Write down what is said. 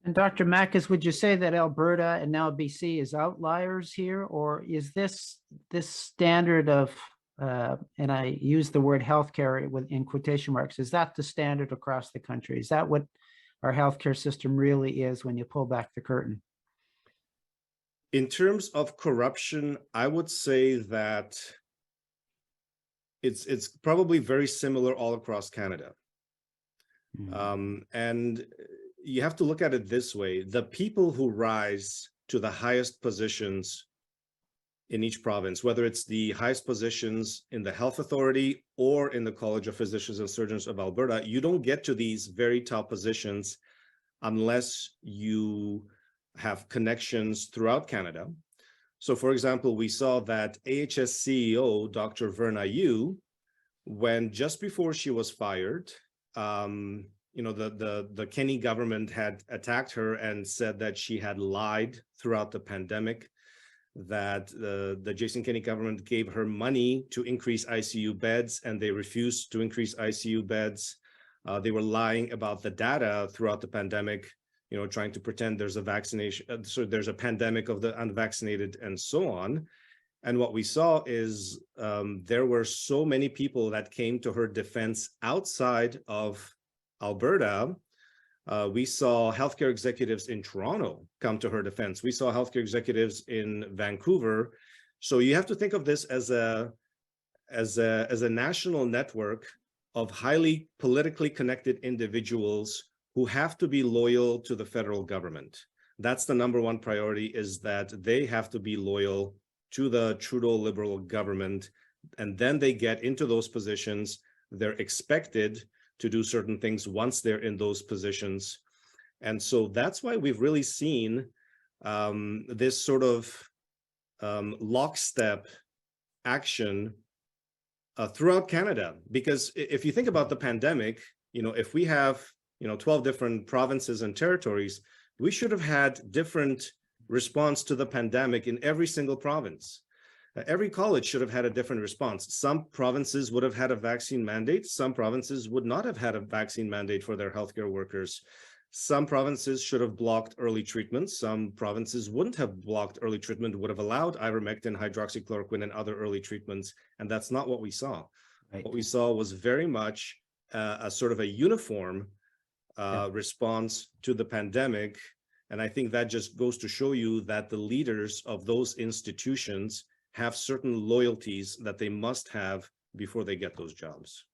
And Dr. Makis, would you say that Alberta and now BC is outliers here, or is this standard of and I use the word healthcare in quotation marks, is that the standard across the country? Is that what our healthcare system really is when you pull back the curtain? In terms of corruption, I would say that it's probably very similar all across Canada. And you have to look at it this way. The people who rise to the highest positions in each province, whether it's the highest positions in the health authority or in the College of Physicians and Surgeons of Alberta, you don't get to these very top positions unless you have connections throughout Canada. So for example, we saw that AHS CEO, Dr. Verna Yu, when just before she was fired, the Kenney government had attacked her and said that she had lied throughout the pandemic, that the Jason Kenney government gave her money to increase ICU beds, and they refused to increase ICU beds. They were lying about the data throughout the pandemic, trying to pretend there's a vaccination, so there's a pandemic of the unvaccinated and so on. And what we saw is there were so many people that came to her defense outside of Alberta. We saw healthcare executives in Toronto come to her defense. We saw healthcare executives in Vancouver. So you have to think of this as a national network of highly politically connected individuals who have to be loyal to the federal government. That's the number one priority, is that they have to be loyal to the Trudeau Liberal government. And then they get into those positions. They're expected to do certain things once they're in those positions. And so that's why we've really seen this sort of lockstep action throughout Canada. Because if you think about the pandemic, if we have 12 different provinces and territories, we should have had different response to the pandemic in every single province. Every college should have had a different response. Some provinces would have had a vaccine mandate. Some provinces would not have had a vaccine mandate for their healthcare workers. Some provinces should have blocked early treatments. Some provinces wouldn't have blocked early treatment, would have allowed ivermectin, hydroxychloroquine, and other early treatments. And that's not what we saw. Right. What we saw was very much a sort of a uniform response to the pandemic. And I think that just goes to show you that the leaders of those institutions have certain loyalties that they must have before they get those jobs.